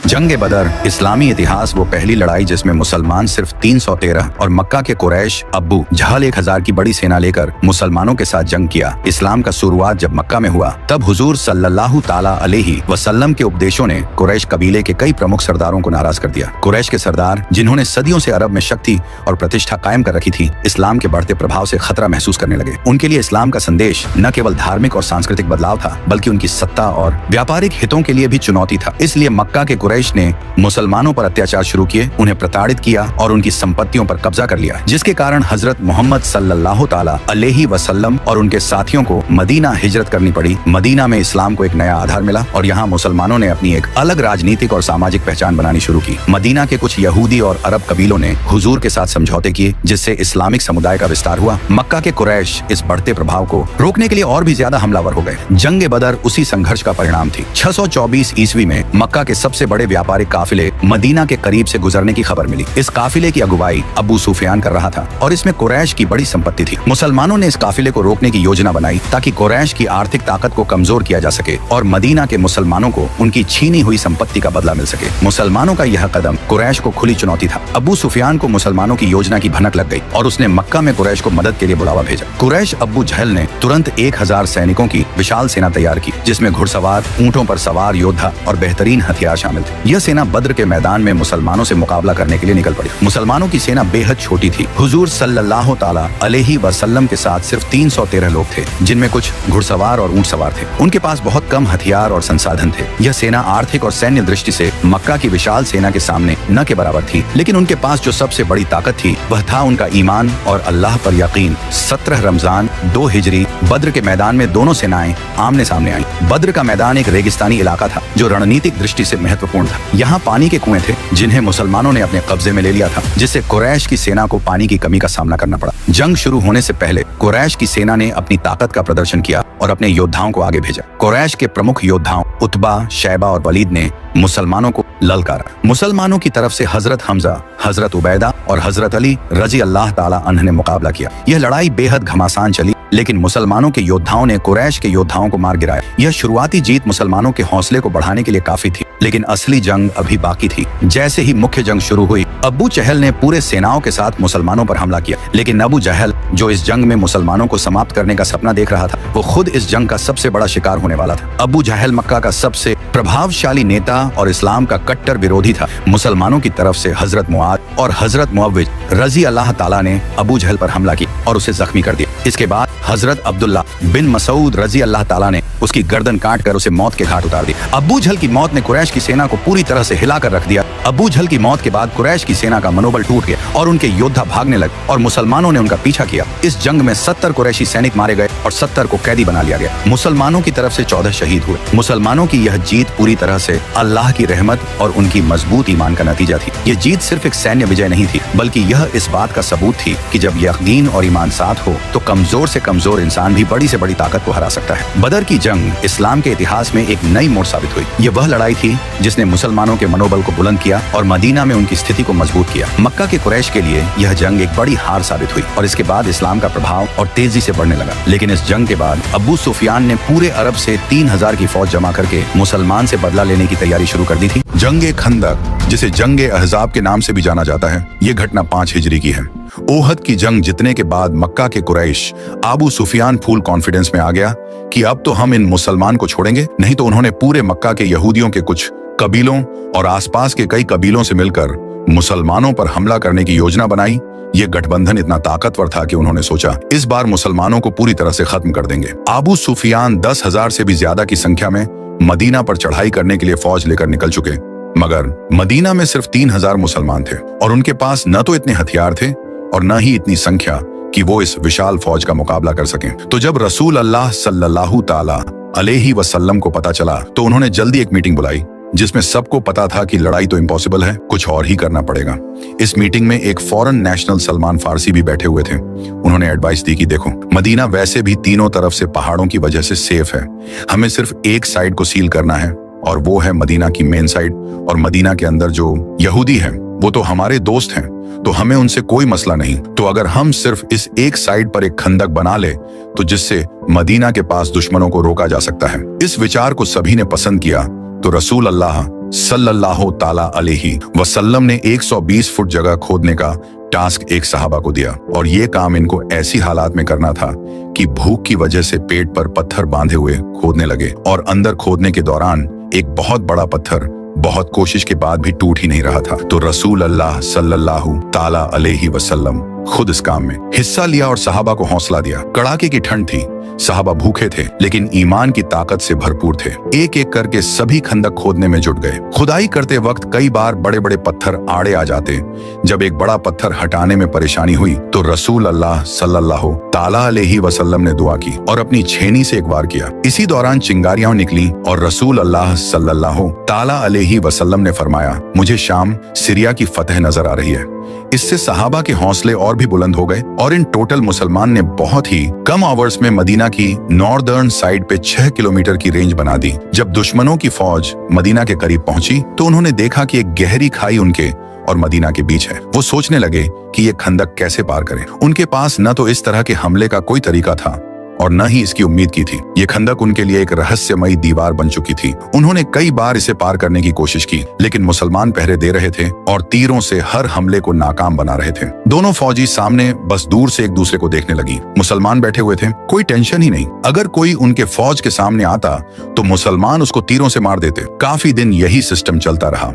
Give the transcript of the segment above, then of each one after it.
जंग बदर इस्लामी इतिहास वो पहली लड़ाई जिसमें मुसलमान सिर्फ 313 और मक्का के कुरैश अब्बू जहल 1000 की बड़ी सेना लेकर मुसलमानों के साथ जंग किया। इस्लाम का शुरुआत जब मक्का में हुआ तब हुजूर सल्लल्लाहु ताला अलैहि वसल्लम के उपदेशों ने कुरैश कबीले के कई प्रमुख सरदारों को नाराज कर दिया। कुरैश के सरदार जिन्होंने सदियों से अरब में शक्ति और प्रतिष्ठा कायम कर रखी थी, इस्लाम के बढ़ते प्रभाव से खतरा महसूस करने लगे। उनके लिए इस्लाम का संदेश न केवल धार्मिक और सांस्कृतिक बदलाव था बल्कि उनकी सत्ता और व्यापारिक हितों के लिए भी चुनौती था। इसलिए मक्का के कुरैश ने मुसलमानों पर अत्याचार शुरू किए, उन्हें प्रताड़ित किया और उनकी संपत्तियों पर कब्जा कर लिया, जिसके कारण हजरत मोहम्मद सल्लल्लाहु ताला अलैहि वसल्लम और उनके साथियों को मदीना हिजरत करनी पड़ी। मदीना में इस्लाम को एक नया आधार मिला और यहाँ मुसलमानों ने अपनी एक अलग राजनीतिक और सामाजिक पहचान बनानी शुरू की। मदीना के कुछ यहूदी और अरब कबीलों ने हुजूर के साथ समझौते किए, जिससे इस्लामिक समुदाय का विस्तार हुआ। मक्का के कुरैश इस बढ़ते प्रभाव को रोकने के लिए और भी ज्यादा हमलावर हो गए। जंग बदर उसी संघर्ष का परिणाम थी। 624 ईस्वी में मक्का के सबसे बड़े व्यापारिक काफिले मदीना के करीब से गुजरने की खबर मिली। इस काफिले की अगुवाई अबू सुफियान कर रहा था और इसमें कुरैश की बड़ी संपत्ति थी। मुसलमानों ने इस काफिले को रोकने की योजना बनाई ताकि कुरैश की आर्थिक ताकत को कमजोर किया जा सके और मदीना के मुसलमानों को उनकी छीनी हुई संपत्ति का बदला मिल सके। मुसलमानों का यह कदम कुरैश को खुली चुनौती था। अबू सुफियान को मुसलमानों की योजना की भनक लग गई और उसने मक्का में कुरैश को मदद के लिए बुलावा भेजा। कुरैश अबू जहल ने तुरंत 1000 सैनिकों की विशाल सेना तैयार की, जिसमें घुड़सवार, ऊंटों पर सवार योद्धा और बेहतरीन हथियार शामिल थे। यह सेना बद्र के मैदान में मुसलमानों से मुकाबला करने के लिए निकल पड़ी। मुसलमानों की सेना बेहद छोटी थी। हुजूर सल्लल्लाहु ताला अलैहि वसल्लम के साथ सिर्फ 313 लोग थे, जिनमें कुछ घुड़सवार और ऊंट सवार थे। उनके पास बहुत कम हथियार और संसाधन थे। यह सेना आर्थिक और सैन्य दृष्टि से मक्का की विशाल सेना के सामने न के बराबर थी, लेकिन उनके पास जो सबसे बड़ी ताकत थी वह था उनका ईमान और अल्लाह पर यकीन। 17 रमजान 2 हिजरी बद्र के मैदान में दोनों सेनाएं आमने सामने आईं। बद्र का मैदान एक रेगिस्तानी इलाका था जो रणनीतिक दृष्टि से महत्वपूर्ण था। यहाँ पानी के कुएं थे जिन्हें मुसलमानों ने अपने कब्जे में ले लिया था, जिससे कुरैश की सेना को पानी की कमी का सामना करना पड़ा। जंग शुरू होने से पहले कुरैश की सेना ने अपनी ताकत का प्रदर्शन किया और अपने योद्धाओं को आगे भेजा। कुरैश के प्रमुख योद्धाओं उतबा, शैबा और वलीद ने मुसलमानों को ललकारा। मुसलमानों की तरफ से हजरत हमजा, हजरत उबैदा और हजरत अली रजी अल्लाह ताला अन्ह ने मुकाबला किया। यह लड़ाई बेहद घमासान चली, लेकिन मुसलमानों के योद्धाओं ने कुरैश के योद्धाओं को मार गिराया। यह शुरुआती जीत मुसलमानों के हौसले को बढ़ाने के लिए काफी थी, लेकिन असली जंग अभी बाकी थी। जैसे ही मुख्य जंग शुरू हुई, अबू जहल ने पूरे सेनाओं के साथ मुसलमानों पर हमला किया, लेकिन अबू जहल जो इस जंग में मुसलमानों को समाप्त करने का सपना देख रहा था, वो खुद इस जंग का सबसे बड़ा शिकार होने वाला था। अबू जहल मक्का का सबसे प्रभावशाली नेता और इस्लाम का कट्टर विरोधी था। मुसलमानों की तरफ से हजरत मुआद और हजरत मुअव्विज रजी अल्लाह ताला ने अबू जहल पर हमला किया और उसे जख्मी कर दिया। इसके बाद हजरत अब्दुल्ला बिन मसूद रजी अल्लाह ताला ने उसकी गर्दन काट कर उसे मौत के घाट उतार दिया। अबू जहल की मौत ने कुरैश की सेना को पूरी तरह से हिलाकर रख दिया। अबू जहल की मौत के बाद कुरैश की सेना का मनोबल टूट गया और उनके योद्धा भागने लगे और मुसलमानों ने उनका पीछा किया। इस जंग में 70 कुरैशी सैनिक मारे गए और 70 को कैदी बना लिया गया। मुसलमानों की तरफ से 14 शहीद हुए। मुसलमानों की यह जीत पूरी तरह से अल्लाह की रहमत और उनकी मजबूत ईमान का नतीजा थी। ये जीत सिर्फ एक सैन्य विजय नहीं थी, बल्कि यह इस बात का सबूत थी कि जब यकीन और ईमान साथ हो तो कमजोर से कमजोर इंसान भी बड़ी से बड़ी ताकत को हरा सकता है। बदर की जंग इस्लाम के इतिहास में एक नई मोड़ साबित हुई। ये वह लड़ाई थी जिसने मुसलमानों के मनोबल को बुलंद किया और मदीना में उनकी स्थिति को मजबूत किया। मक्का के कुरैश के लिए यह जंग एक बड़ी हार साबित हुई और इसके बाद इस्लाम का प्रभाव और तेजी से बढ़ने लगा। लेकिन इस जंग के बाद अबू सुफियान ने पूरे अरब से 3000 की फौज जमा करके मुसलमान से बदला लेने की तैयारी शुरू कर दी थी। जंगे खंदक, जिसे जंगे अहजाब के नाम से भी जाना जाता है, ये घटना 5 हिजरी की है। ओहद की जंग जीतने के बाद मक्का के कुरैश अबू सुफियान फुल कॉन्फिडेंस में आ गया कि अब तो हम इन मुसलमान को छोड़ेंगे नहीं। तो उन्होंने पूरे मक्का के यहूदियों के कुछ कबीलों और आसपास के कई कबीलों से मिलकर मुसलमानों पर हमला करने की योजना बनाई। ये गठबंधन इतना ताकतवर था कि उन्होंने सोचा इस बार मुसलमानों को पूरी तरह से खत्म कर देंगे। अबू सुफियान 10,000 से भी ज्यादा की संख्या में मदीना पर चढ़ाई करने के लिए फौज लेकर निकल चुके, मगर मदीना में सिर्फ 3000 मुसलमान थे और उनके पास न तो इतने हथियार थे और न ही इतनी संख्या कि वो इस विशाल फौज का मुकाबला कर सकें। तो जब रसूल अल्लाह सल्लल्लाहु ताला अलैहि वसल्लम को पता चला तो उन्होंने जल्दी एक मीटिंग बुलाई, जिसमें सबको पता था कि लड़ाई तो इम्पॉसिबल है, कुछ और ही करना पड़ेगा। इस मीटिंग में एक फॉरेन नेशनल सलमान फारसी भी बैठे हुए थे। उन्होंने एडवाइस दी कि देखो, मदीना वैसे भी तीनों तरफ से पहाड़ों की वजह से सेफ है, हमें सिर्फ एक साइड को सील करना है और वो है मदीना की मेन साइड। और मदीना के अंदर जो यहूदी हैं वो तो हमारे दोस्त हैं, तो हमें उनसे कोई मसला नहीं। तो अगर हम सिर्फ इस एक साइड पर एक खंदक बना ले तो जिससे मदीना के पास दुश्मनों को रोका जा सकता है। इस विचार को सभी ने पसंद किया तो रसूल अल्लाह सल्लल्लाहु ताला अलैहि वसल्लम ने 120 फुट जगह खोदने का टास्क एक सहाबा को दिया और ये काम इनको ऐसी हालात में करना था कि भूख की वजह से पेट पर पत्थर बांधे हुए खोदने लगे और अंदर खोदने के दौरान एक बहुत बड़ा पत्थर बहुत कोशिश के बाद भी टूट ही नहीं रहा था। तो रसूल अल्लाह सल्लल्लाहु ताला अलैहि वसल्लम खुद इस काम में हिस्सा लिया और सहाबा को हौसला दिया। कड़ाके की ठंड थी, सहाबा भूखे थे लेकिन ईमान की ताकत से भरपूर थे। एक एक करके सभी खंदक खोदने में जुट गए। खुदाई करते वक्त कई बार बड़े बड़े पत्थर आड़े आ जाते। जब एक बड़ा पत्थर हटाने में परेशानी हुई तो रसूल अल्लाह सल्लल्लाहु ताला अलैहि वसल्लम ने दुआ की और अपनी छेनी से एक वार किया। इसी दौरान चिंगारियां निकली और रसूल अल्लाह सल्लल्लाहु ताला अलैहि वसल्लम ने फरमाया, मुझे शाम सीरिया की फतह नजर आ रही है। इससे सहाबा के हौसले और भी बुलंद हो गए और इन टोटल मुसलमान ने बहुत ही कम आवर्स में मदीना की नॉर्दर्न साइड पे 6 किलोमीटर की रेंज बना दी। जब दुश्मनों की फौज मदीना के करीब पहुंची तो उन्होंने देखा कि एक गहरी खाई उनके और मदीना के बीच है। वो सोचने लगे कि ये खंदक कैसे पार करें। उनके पास न तो इस तरह के हमले का कोई तरीका था और न ही इसकी उम्मीद की थी। ये खंदक उनके लिए एक रहस्यमयी दीवार बन चुकी थी। उन्होंने कई बार इसे पार करने की कोशिश की लेकिन मुसलमान पहरे दे रहे थे और तीरों से हर हमले को नाकाम बना रहे थे। दोनों फौजी सामने बस दूर से एक दूसरे को देखने लगी। मुसलमान बैठे हुए थे, कोई टेंशन ही नहीं। अगर कोई उनके फौज के सामने आता तो मुसलमान उसको तीरों से मार देते। काफी दिन यही सिस्टम चलता रहा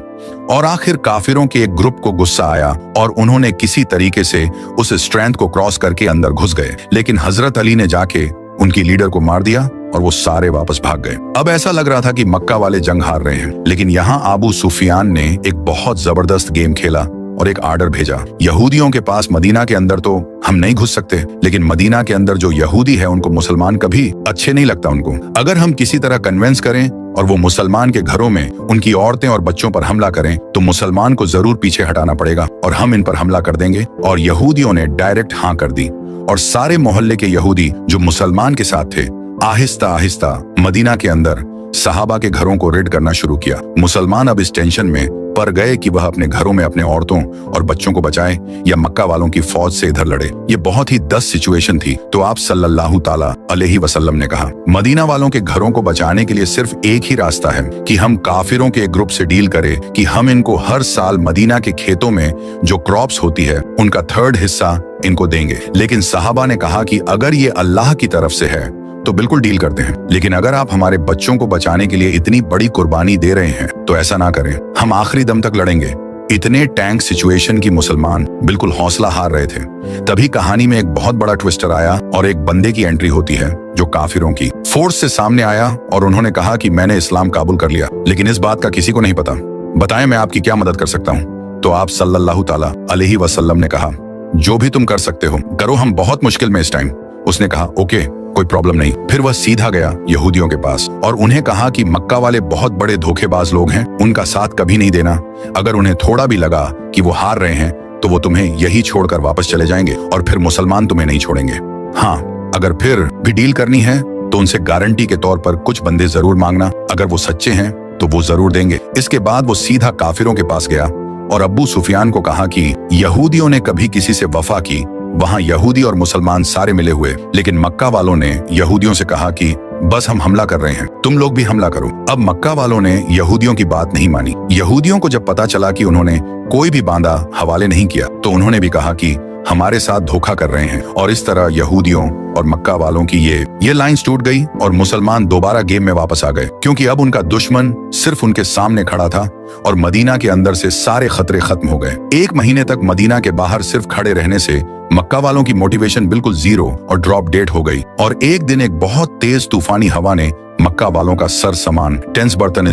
और आखिर काफिरों के एक ग्रुप को गुस्सा आया और उन्होंने किसी तरीके से उस स्ट्रेंथ को क्रॉस करके अंदर घुस गए। लेकिन हजरत अली ने जाके उनकी लीडर को मार दिया और वो सारे वापस भाग गए। अब ऐसा लग रहा था कि मक्का वाले जंग हार रहे हैं, लेकिन यहाँ अबू सुफियान ने एक बहुत जबरदस्त गेम खेला और एक आर्डर भेजा। यहूदियों के पास मदीना के अंदर तो हम नहीं घुस सकते, लेकिन मदीना के अंदर जो यहूदी है उनको मुसलमान कभी अच्छे नहीं लगता उनको। अगर हम किसी तरह कन्विंस करें और वो मुसलमान के घरों में उनकी औरतें और बच्चों पर हमला करें तो मुसलमान को जरूर पीछे हटाना पड़ेगा और हम इन पर हमला कर देंगे। और यहूदियों ने डायरेक्ट हाँ कर दी और सारे मोहल्ले के यहूदी जो मुसलमान के साथ थे आहिस्ता आहिस्ता मदीना के अंदर सहाबा के घरों को रेड करना शुरू किया। मुसलमान अब इस टेंशन में पड़ गए कि वह अपने घरों में अपने औरतों और बच्चों को बचाए या मक्का वालों की फौज से इधर लड़े। ये बहुत ही 10 सिचुएशन थी। तो आप सल्लल्लाहु ताला अलैहि वसल्लम ने कहा, मदीना वालों के घरों को बचाने के लिए सिर्फ एक ही रास्ता है कि हम काफिरों के एक ग्रुप से डील करें कि हम इनको हर साल मदीना के खेतों में जो क्रॉप्स होती है उनका 3rd हिस्सा इनको देंगे। लेकिन सहाबा ने कहा कि अगर ये अल्लाह की तरफ से है तो बिल्कुल डील करते हैं, लेकिन अगर आप हमारे बच्चों को बचाने के लिए इतनी बड़ी कुर्बानी दे रहे हैं तो ऐसा ना करें, हम आखिरी दम तक लड़ेंगे। इतने टैंक सिचुएशन की मुसलमान बिल्कुल हौसला हार रहे थे। तभी कहानी में एक बहुत बड़ा ट्विस्टर आया और एक बंदे की एंट्री होती है जो काफिरों की फोर्स से सामने आया और उन्होंने कहा कि मैंने इस्लाम काबूल कर लिया, लेकिन इस बात का किसी को नहीं पता। बताएं मैं आपकी क्या मदद कर सकता हूँ। तो आप सल्लल्लाहु ताला अलैहि वसल्लम ने कहा, जो भी तुम कर सकते हो करो, हम बहुत मुश्किल में इस टाइम। उसने कहा ओके, कोई प्रॉब्लम नहीं। फिर वह सीधा गया यहूदियों के पास और उन्हें कहा कि मक्का वाले बहुत बड़े धोखेबाज लोग हैं, उनका साथ कभी नहीं देना। अगर उन्हें थोड़ा भी लगा कि वो हार रहे हैं तो वो तुम्हें यही छोड़कर वापस चले जाएंगे और फिर मुसलमान तुम्हें नहीं छोड़ेंगे। हाँ, अगर फिर भी डील करनी है तो उनसे गारंटी के तौर पर कुछ बंदे जरूर मांगना, अगर वो सच्चे हैं तो वो जरूर देंगे। इसके बाद वो सीधा काफिरों के पास गया और अबू सुफियान को कहा कि यहूदियों ने कभी किसी से वफा की, वहां यहूदी और मुसलमान सारे मिले हुए, लेकिन मक्का वालों ने यहूदियों से कहा कि बस हम हमला कर रहे हैं, तुम लोग भी हमला करो। अब मक्का वालों ने यहूदियों की बात नहीं मानी। यहूदियों को जब पता चला कि उन्होंने कोई भी बांदा हवाले नहीं किया तो उन्होंने भी कहा कि हमारे साथ धोखा कर रहे हैं। और इस तरह यहूदियों और मक्का वालों की ये लाइंस टूट गई और मुसलमान दोबारा गेम में वापस आ गए, क्योंकि अब उनका दुश्मन सिर्फ उनके सामने खड़ा था और मदीना के अंदर से सारे खतरे खत्म हो गए। 1 महीने तक मदीना के बाहर सिर्फ खड़े रहने से मक्का वालों की मोटिवेशन बिल्कुल 0 और ड्रॉप डेड हो गई। और एक दिन एक बहुत तेज तूफानी हवा ने मक्का वालों का सर सामान, टेंस बर्तन,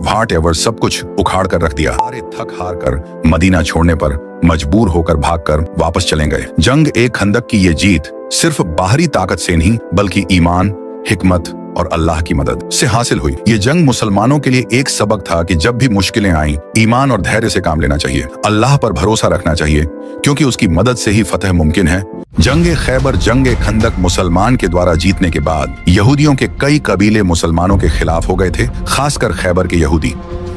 व्हाट एवर सब कुछ उखाड़ कर रख दिया। सारे थक हार कर मदीना छोड़ने पर मजबूर होकर भागकर वापस चले गए। जंग एक खंदक की ये जीत सिर्फ बाहरी ताकत से नहीं बल्कि ईमान, हिकमत और अल्लाह की मदद से हासिल हुई। ये जंग मुसलमानों के लिए एक सबक था कि जब भी मुश्किलें आईं, ईमान और धैर्य से काम लेना चाहिए, अल्लाह पर भरोसा रखना चाहिए, क्योंकि उसकी मदद से ही फतह मुमकिन है। जंगे खैबर, जंगे खंदक मुसलमान के द्वारा जीतने के बाद यहूदियों के कई कबीले मुसलमानों के खिलाफ हो गए थे, खासकर खैबर के यहूदी,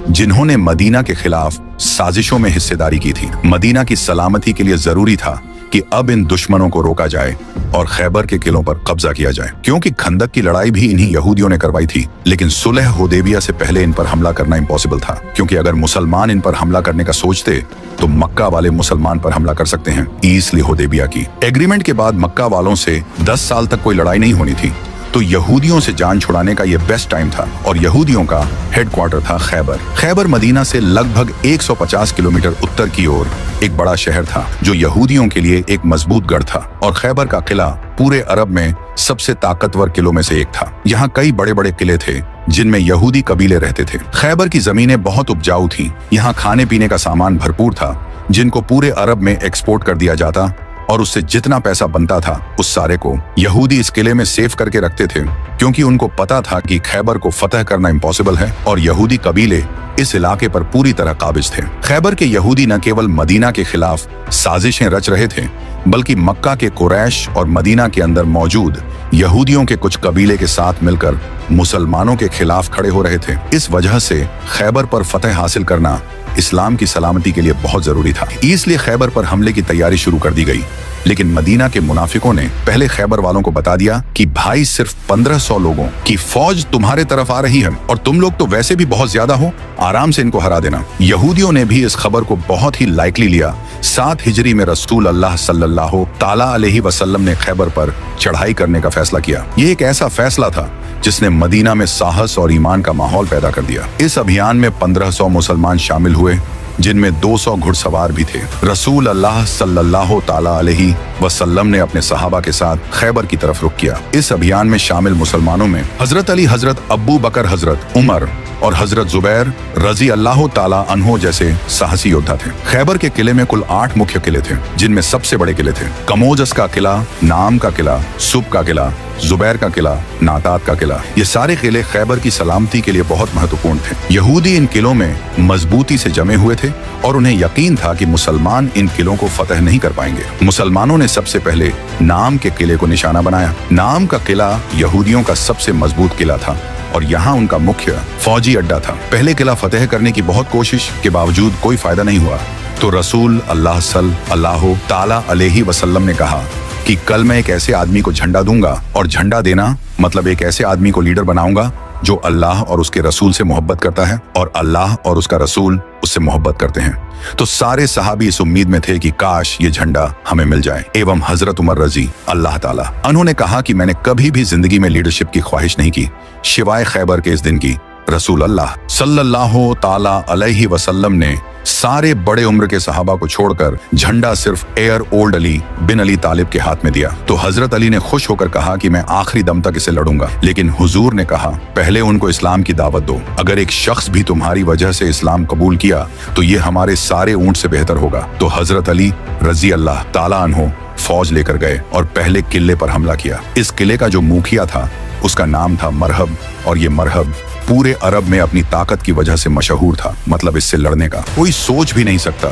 जिन्होंने मदीना के खिलाफ साजिशों में हिस्सेदारी की थी। मदीना की सलामती के लिए जरूरी था कि अब इन दुश्मनों को रोका जाए और खैबर के किलों पर कब्जा किया जाए, क्योंकि खंदक की लड़ाई भी इन्हीं यहूदियों ने करवाई थी। लेकिन सुलह हुदैबिया से पहले इन पर हमला करना इम्पॉसिबल था, क्योंकि अगर मुसलमान इन पर हमला करने का सोचते तो मक्का वाले मुसलमान पर हमला कर सकते हैं, इसलिए हुदैबिया की एग्रीमेंट के बाद मक्का वालों से 10 साल तक कोई लड़ाई नहीं होनी थी, तो यहूदियों से जान छुड़ाने का यह बेस्ट टाइम था। और यहूदियों का हेडक्वार्टर था खैबर। खैबर मदीना से लगभग 150 किलोमीटर उत्तर की ओर एक बड़ा शहर था, जो यहूदियों के लिए एक मजबूत गढ़ था। और खैबर का किला पूरे अरब में सबसे ताकतवर किलों में से एक था। यहाँ कई बड़े बड़े किले थे जिनमें यहूदी कबीले रहते थे। खैबर की जमीनें बहुत उपजाऊ थीं। यहाँ खाने पीने का सामान भरपूर था, जिनको पूरे अरब में एक्सपोर्ट कर दिया जाता, और उससे जितना पैसा बनता था उस सारे को यहूदी इस किले में सेव करके रखते थे, क्योंकि उनको पता था कि खैबर को फतह करना इम्पॉसिबल है और यहूदी कबीले इस इलाके पर पूरी तरह काबिज थे। खैबर के यहूदी न केवल मदीना के खिलाफ साजिशें रच रहे थे, बल्कि मक्का के कुरैश और मदीना के अंदर मौजूद यहूदियों के कुछ कबीले के साथ मिलकर मुसलमानों के खिलाफ खड़े हो रहे थे। इस वजह से खैबर पर फतह हासिल करना इस्लाम की सलामती के लिए बहुत जरूरी था। इसलिए खैबर पर हमले की तैयारी शुरू कर दी गई। लेकिन मदीना के मुनाफिकों ने पहले खैबर वालों को बता दिया कि भाई सिर्फ 1500 लोगों की फौज तुम्हारे तरफ आ रही है और तुम लोग तो वैसे भी बहुत ज्यादा हो, आराम से इनको हरा देना। यहूदियों ने भी इस खबर को बहुत ही लाइकली लिया। 7 हिजरी में रसूल अल्लाह सल्लल्लाहु ताला अलैहि वसल्लम ने खैबर पर चढ़ाई करने का फैसला किया। ये एक ऐसा फैसला था जिसने मदीना में साहस और ईमान का माहौल पैदा कर दिया। इस अभियान में 1500 मुसलमान शामिल हुए, जिनमें 200 घुड़सवार भी थे। रसूल अल्लाह सल्लल्लाहु ताला अलैहि वसल्लम ने अपने सहाबा के साथ खैबर की तरफ रुख किया। इस अभियान में शामिल मुसलमानों में हजरत अली, हजरत अब्बू बकर, हजरत उमर और हजरत जुबैर रजी अल्लाह ताला अन्हो जैसे साहसी योद्धा थे। खैबर के किले में कुल 8 मुख्य किले थे, जिनमें सबसे बड़े किले थे कमोजस का किला, नाम का किला, सुब का किला, जुबैर का किला, नातात का किला। ये सारे किले खैबर की सलामती के लिए बहुत महत्वपूर्ण थे। यहूदी इन किलों में मजबूती से जमे हुए थे और उन्हें यकीन था कि मुसलमान इन किलों को फतह नहीं कर पाएंगे। मुसलमानों ने सबसे पहले नाम के किले को निशाना बनाया। नाम का किला यहूदियों का सबसे मजबूत किला था और यहाँ उनका मुख्य फौजी अड्डा था। पहले किला फतेह करने की बहुत कोशिश के बावजूद कोई फायदा नहीं हुआ, तो रसूल अल्लाह सल्लल्लाहु ताला अलैहि वसल्लम ने कहा कि कल मैं एक ऐसे आदमी को झंडा दूंगा, और झंडा देना मतलब एक ऐसे आदमी को लीडर बनाऊंगा जो अल्लाह और उसके रसूल से मोहब्बत करता है और अल्लाह और उसका रसूल उससे मोहब्बत करते हैं। तो सारे सहाबी इस उम्मीद में थे कि काश ये झंडा हमें मिल जाए। एवं हजरत उमर रजी अल्लाह ताला उन्होंने कहा कि मैंने कभी भी जिंदगी में लीडरशिप की ख्वाहिश नहीं की सिवाय खैबर के इस दिन की। रसूल अल्लाह सल्लल्लाहु ताला अलैहि वसल्लम ने सारे बड़े उम्र के सहाबा को छोड़कर झंडा सिर्फ एयर ओल्ड अली बिन अली तालिब के हाथ में दिया। तो हजरत अली ने खुश होकर कहा कि मैं आखिरी दम तक इसे लड़ूंगा। लेकिन हुजूर ने कहा पहले उनको इस्लाम की दावत दो। अगर एक शख्स भी तुम्हारी वजह से इस्लाम कबूल किया तो ये हमारे सारे ऊंट से बेहतर होगा। तो हजरत अली रजी अल्लाह ताला अन्हो फौज लेकर गए और पहले किले पर हमला किया। इस किले का जो मुखिया था उसका नाम था मरहब, और ये मरहब पूरे अरब में अपनी ताकत की वजह से मशहूर था। मतलब इससे लड़ने का कोई सोच भी नहीं सकता।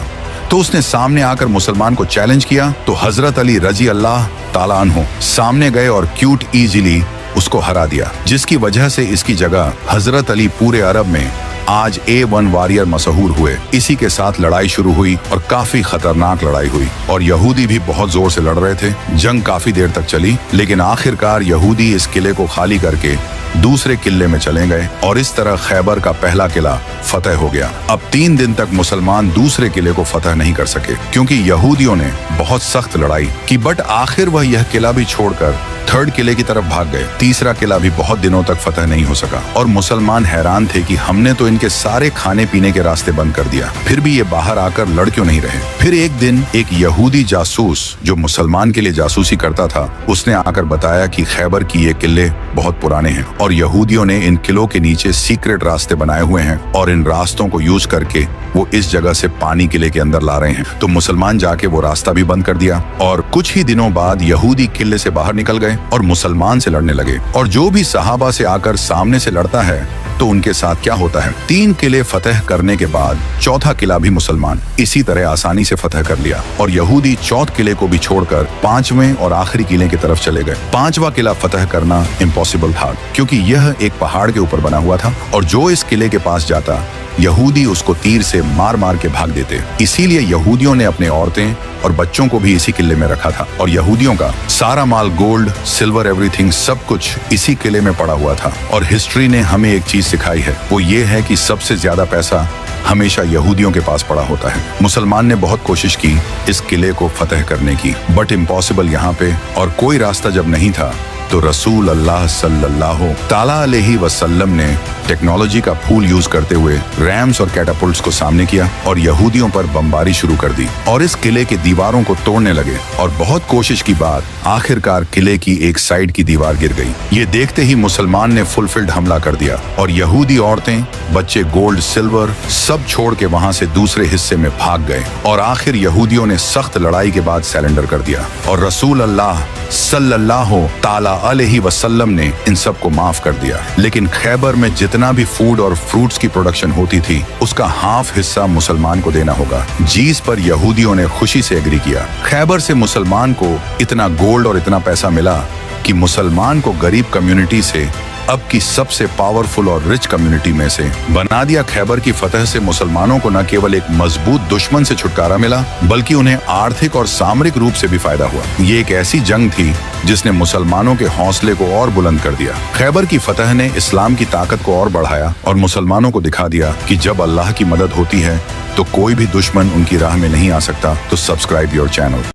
तो उसने सामने आकर मुसलमान को चैलेंज किया। तो हजरत अली रजी अल्लाह ताला अन्हो सामने गए और क्यूट इजीली उसको हरा दिया, जिसकी वजह से इसकी जगह हजरत अली पूरे अरब में आज A1 वॉरियर मशहूर हुए। इसी के साथ लड़ाई शुरू हुई और काफी खतरनाक लड़ाई हुई और यहूदी भी बहुत जोर से लड़ रहे थे। जंग काफी देर तक चली, लेकिन आखिरकार यहूदी इस किले को खाली करके दूसरे किले में चले गए और इस तरह खैबर का पहला किला फतह हो गया। अब 3 दिन तक मुसलमान दूसरे किले को फतह नहीं कर सके, क्योंकि यहूदियों ने बहुत सख्त लड़ाई की। बट आखिर वह यह किला भी छोड़कर थर्ड किले की तरफ भाग गए। तीसरा किला भी बहुत दिनों तक फतह नहीं हो सका और मुसलमान हैरान थे कि हमने तो इनके सारे खाने पीने के रास्ते बंद कर दिया, फिर भी ये बाहर आकर लड़ क्यों नहीं रहे। फिर एक दिन एक यहूदी जासूस जो मुसलमान के लिए जासूसी करता था, उसने आकर बताया कि खैबर की ये किले बहुत पुराने हैं और यहूदियों ने इन किलों के नीचे सीक्रेट रास्ते बनाए हुए हैं और इन रास्तों को यूज करके वो इस जगह से पानी किले के अंदर ला रहे हैं। तो मुसलमान जाके वो रास्ता भी बंद कर दिया और कुछ ही दिनों बाद यहूदी किले से बाहर निकल गए और मुसलमान से लड़ने लगे। और जो भी सहाबा से आकर सामने से लड़ता है तो उनके साथ क्या होता है। 3 किले फतह करने के बाद चौथा किला भी मुसलमान इसी तरह आसानी से फतह कर लिया और यहूदी चौथे किले को भी छोड़कर 5वें और आखिरी किले की तरफ चले गए। 5वां किला फतह करना इम्पॉसिबल था क्योंकि यह एक पहाड़ के ऊपर बना हुआ था और जो इस किले के पास जाता यहूदी उसको तीर से मार मार के भाग देते। इसीलिए यहूदियों ने अपने औरतें और बच्चों को भी इसी किले में रखा था और यहूदियों का सारा माल, गोल्ड, सिल्वर, एवरीथिंग, सब कुछ इसी किले में पड़ा हुआ था। और हिस्ट्री ने हमें एक चीज सिखाई है, वो ये है कि सबसे ज्यादा पैसा हमेशा यहूदियों के पास पड़ा होता है। मुसलमान ने बहुत कोशिश की इस किले को फतह करने की, बट इम्पॉसिबल यहाँ पे, और कोई रास्ता जब नहीं था तो रसूल अल्लाह सल्लल्लाहु ताला अलैहि वसल्लम ने टेक्नोलॉजी का फूल यूज करते हुए रैम्स और कैटापुल्ट्स को सामने किया और यहूदियों पर बमबारी शुरू कर दी और इस किले की दीवारों को तोड़ने लगे। और बहुत कोशिश की बाद आखिरकार किले की एक साइड की दीवार गिर गई। ये देखते ही मुसलमान ने फुलफिल्ड हमला कर दिया और यहूदी औरतें, बच्चे, गोल्ड, सिल्वर सब छोड़ के वहां से दूसरे हिस्से में भाग गए और आखिर यहूदियों ने सख्त लड़ाई के बाद सरेंडर कर दिया और रसूल अल्लाह सल्लल्लाहु ताला अलैहि वसल्लम ने इन सब को माफ कर दिया। लेकिन खैबर में जितना भी फूड और फ्रूट्स की प्रोडक्शन होती थी उसका हाफ हिस्सा मुसलमान को देना होगा, जिस पर यहूदियों ने खुशी से एग्री किया। खैबर से मुसलमान को इतना गोल्ड और इतना पैसा मिला कि मुसलमान को गरीब कम्युनिटी से अब की सबसे पावरफुल और रिच कम्युनिटी में से बना दिया। खैबर की फतह से मुसलमानों को न केवल एक मजबूत दुश्मन से छुटकारा मिला बल्कि उन्हें आर्थिक और सामरिक रूप से भी फायदा हुआ। ये एक ऐसी जंग थी जिसने मुसलमानों के हौसले को और बुलंद कर दिया। खैबर की फतह ने इस्लाम की ताकत को और बढ़ाया और मुसलमानों को दिखा दिया कि जब अल्लाह की मदद होती है तो कोई भी दुश्मन उनकी राह में नहीं आ सकता। तो सब्सक्राइब योर चैनल।